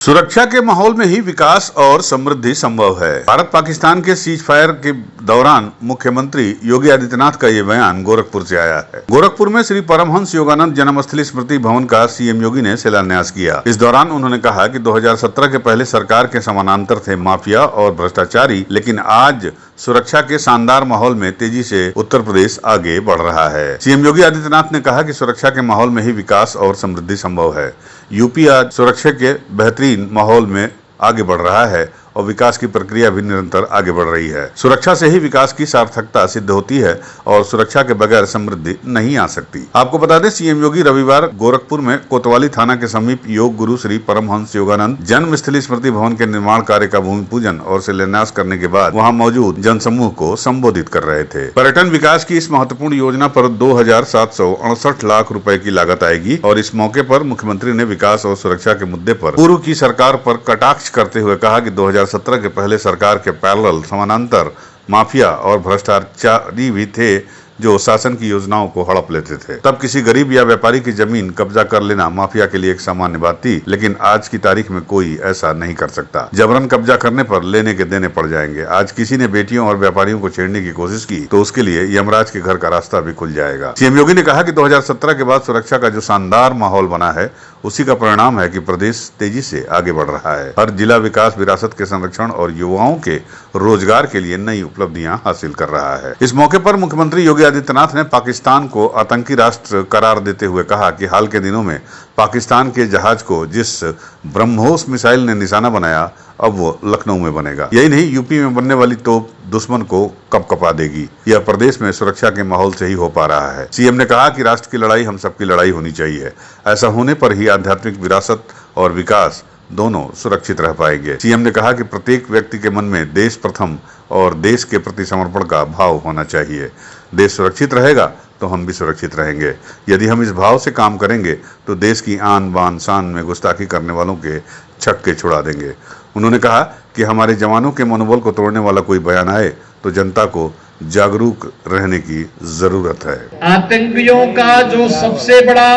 सुरक्षा के माहौल में ही विकास और समृद्धि संभव है। भारत पाकिस्तान के सीज फायर के दौरान मुख्यमंत्री योगी आदित्यनाथ का ये बयान गोरखपुर से आया है। गोरखपुर में श्री परमहंस योगानंद जन्मस्थली स्मृति भवन का सीएम योगी ने शिलान्यास किया। इस दौरान उन्होंने कहा कि 2017 के पहले सरकार के समानांतर थे माफिया और भ्रष्टाचारी, लेकिन आज सुरक्षा के शानदार माहौल में तेजी से उत्तर प्रदेश आगे बढ़ रहा है। सीएम योगी आदित्यनाथ ने कहा कि सुरक्षा के माहौल में ही विकास और समृद्धि संभव है। यूपी आज सुरक्षा के बेहतरीन माहौल में आगे बढ़ रहा है और विकास की प्रक्रिया भी निरंतर आगे बढ़ रही है। सुरक्षा से ही विकास की सार्थकता सिद्ध होती है और सुरक्षा के बगैर समृद्धि नहीं आ सकती। आपको बता दें, सीएम योगी रविवार गोरखपुर में कोतवाली थाना के समीप योग गुरु श्री परमहंस योगानंद जन्मस्थली स्मृति भवन के निर्माण कार्य का भूमि पूजन और शिलान्यास करने के बाद वहां मौजूद जनसमूह को संबोधित कर रहे थे। पर्यटन विकास की इस महत्वपूर्ण योजना पर 2,768 लाख रुपए की लागत आएगी और इस मौके पर मुख्यमंत्री ने विकास और सुरक्षा के मुद्दे पर पूर्व की सरकार पर कटाक्ष करते हुए कहा कि 2017 के पहले सरकार के पैरेलल समानांतर माफिया और भ्रष्टाचारी भी थे जो शासन की योजनाओं को हड़प लेते थे। तब किसी गरीब या व्यापारी की जमीन कब्जा कर लेना माफिया के लिए एक सामान्य बात थी, लेकिन आज की तारीख में कोई ऐसा नहीं कर सकता। जबरन कब्जा करने पर लेने के देने पड़ जाएंगे। आज किसी ने बेटियों और व्यापारियों को छेड़ने की कोशिश की तो उसके लिए यमराज के घर का रास्ता भी खुल जाएगा। सीएम योगी ने कहा कि 2017 के बाद सुरक्षा का जो शानदार माहौल बना है, उसी का परिणाम है कि प्रदेश तेजी से आगे बढ़ रहा है। हर जिला विकास, विरासत के संरक्षण और युवाओं के रोजगार के लिए नई उपलब्धियां हासिल कर रहा है। इस मौके पर मुख्यमंत्री योगी आदित्यनाथ ने पाकिस्तान को आतंकी राष्ट्र करार देते हुए कहा कि हाल के दिनों में पाकिस्तान के जहाज को जिस ब्रह्मोस मिसाइल ने निशाना बनाया, अब वो लखनऊ में बनेगा। यही नहीं, यूपी में बनने वाली तोप दुश्मन को कपकपा देगी। यह प्रदेश में सुरक्षा के माहौल से ही हो पा रहा है। सीएम ने कहा कि राष्ट्र की लड़ाई हम सबकी लड़ाई होनी चाहिए। ऐसा होने पर ही आध्यात्मिक विरासत और विकास दोनों सुरक्षित रह पाएंगे। सीएम ने कहा कि प्रत्येक व्यक्ति के मन में देश प्रथम और देश के प्रति समर्पण का भाव होना चाहिए। देश सुरक्षित रहेगा तो हम भी सुरक्षित रहेंगे। यदि हम इस भाव से काम करेंगे तो देश की आन बान शान में गुस्ताखी करने वालों के छक्के छुड़ा देंगे। उन्होंने कहा कि हमारे जवानों के मनोबल को तोड़ने वाला कोई बयान आए तो जनता को जागरूक रहने की जरूरत है। आतंकियों का जो सबसे बड़ा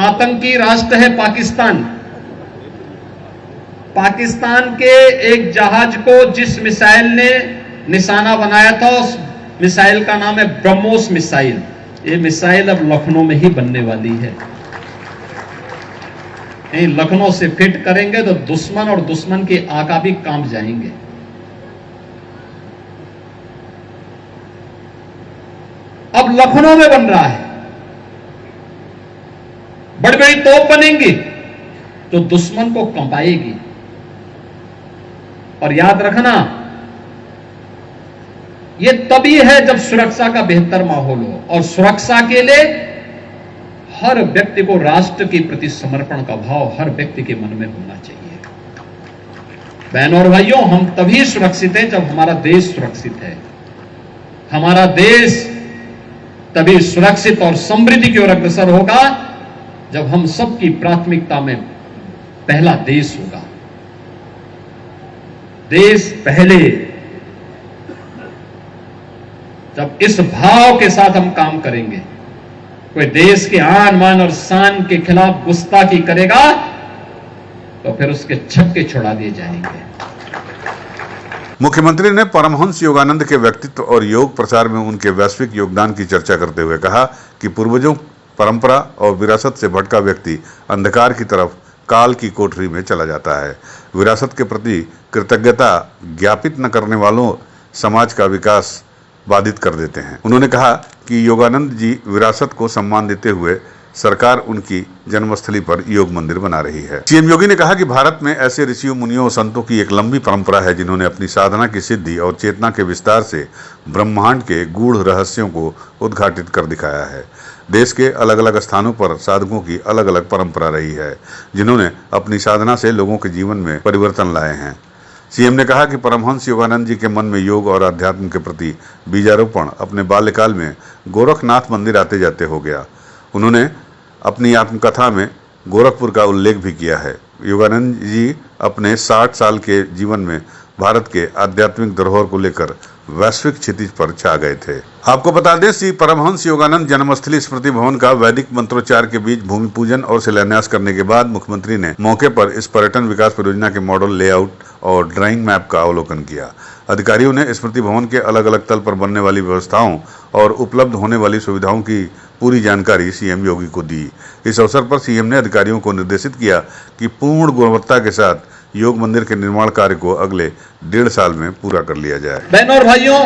आतंकी राष्ट्र है पाकिस्तान, पाकिस्तान के एक जहाज को जिस मिसाइल ने निशाना बनाया था, उस मिसाइल का नाम है ब्रह्मोस मिसाइल। ये मिसाइल अब लखनऊ में ही बनने वाली है। लखनऊ से फिट करेंगे तो दुश्मन और दुश्मन के आका भी कांप जाएंगे। अब लखनऊ में बन रहा है, बड़ी बड़ी तोप बनेंगी तो दुश्मन को कंपाएगी। और याद रखना, यह तभी है जब सुरक्षा का बेहतर माहौल हो, और सुरक्षा के लिए हर व्यक्ति को राष्ट्र के प्रति समर्पण का भाव हर व्यक्ति के मन में होना चाहिए। बहनों और भाइयों, हम तभी सुरक्षित हैं जब हमारा देश सुरक्षित है। हमारा देश तभी सुरक्षित और समृद्धि की ओर अग्रसर होगा जब हम सबकी प्राथमिकता में पहला देश होगा। देश पहले। जब इस भाव के साथ हम काम करेंगे, कोई देश के आन मान और शान के खिलाफ गुस्ताखी करेगा तो फिर उसके छक्के छुड़ा दिए जाएंगे। मुख्यमंत्री ने परमहंस योगानंद के व्यक्तित्व और योग प्रचार में उनके वैश्विक योगदान की चर्चा करते हुए कहा कि पूर्वजों, परंपरा और विरासत से भटका व्यक्ति अंधकार की तरफ काल की कोठरी में चला जाता है। विरासत के प्रति कृतज्ञता ज्ञापित न करने वालों समाज का विकास बाधित कर देते हैं। उन्होंने कहा कि योगानंद जी विरासत को सम्मान देते हुए सरकार उनकी जन्मस्थली पर योग मंदिर बना रही है। सीएम योगी ने कहा कि भारत में ऐसे ऋषियों, मुनियों और संतों की एक लंबी परंपरा है जिन्होंने अपनी साधना की सिद्धि और चेतना के विस्तार से ब्रह्मांड के गूढ़ रहस्यों को उद्घाटित कर दिखाया है। देश के अलग अलग स्थानों पर साधकों की अलग अलग परंपरा रही है, जिन्होंने अपनी साधना से लोगों के जीवन में परिवर्तन लाए हैं। सीएम ने कहा कि परमहंस योगानंद जी के मन में योग और अध्यात्म के प्रति बीजारोपण अपने बाल्यकाल में गोरखनाथ मंदिर आते जाते हो गया। उन्होंने अपनी आत्मकथा में गोरखपुर का उल्लेख भी किया है। योगानंद जी अपने 60 साल के जीवन में भारत के आध्यात्मिक धरोहर को लेकर वैश्विक क्षितिज पर छा गए थे। आपको बता दें, श्री परमहंस योगानंद जन्मस्थली स्मृति भवन का वैदिक मंत्रोच्चार के बीच भूमि पूजन और शिलान्यास करने के बाद मुख्यमंत्री ने मौके पर इस पर्यटन विकास परियोजना के मॉडल लेआउट और ड्राइंग मैप का अवलोकन किया। अधिकारियों ने स्मृति भवन के अलग अलग तल पर बनने वाली व्यवस्थाओं और उपलब्ध होने वाली सुविधाओं की पूरी जानकारी सीएम योगी को दी। इस अवसर पर सीएम ने अधिकारियों को निर्देशित किया कि पूर्ण गुणवत्ता के साथ योग मंदिर के निर्माण कार्य को अगले 1.5 साल में पूरा कर लिया जाए। बहनों और भाइयों,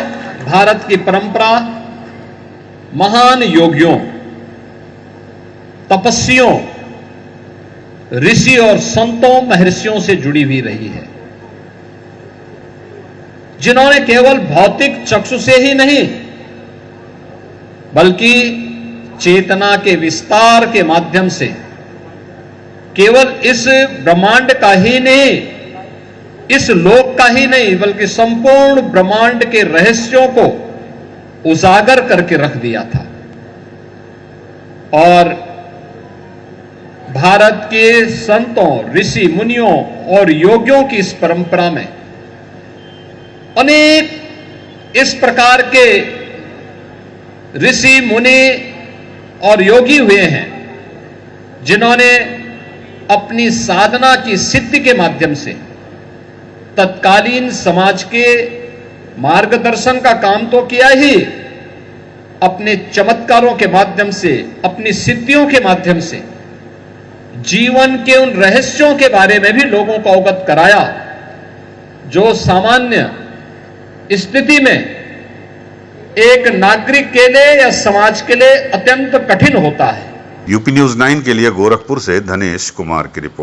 भारत की परंपरा महान योगियों, तपस्वियों, ऋषि और संतों, महर्षियों से जुड़ी हुई रही है, जिन्होंने केवल भौतिक चक्षु से ही नहीं बल्कि चेतना के विस्तार के माध्यम से केवल इस ब्रह्मांड का ही नहीं, इस लोक का ही नहीं, बल्कि संपूर्ण ब्रह्मांड के रहस्यों को उजागर करके रख दिया था। और भारत के संतों, ऋषि मुनियों और योगियों की इस परंपरा में अनेक इस प्रकार के ऋषि मुनि और योगी हुए हैं, जिन्होंने अपनी साधना की सिद्धि के माध्यम से तत्कालीन समाज के मार्गदर्शन का काम तो किया ही, अपने चमत्कारों के माध्यम से, अपनी सिद्धियों के माध्यम से जीवन के उन रहस्यों के बारे में भी लोगों को अवगत कराया, जो सामान्य स्थिति में एक नागरिक के लिए या समाज के लिए अत्यंत कठिन होता है। यूपी न्यूज़ 9 के लिए गोरखपुर से धनेश कुमार की रिपोर्ट।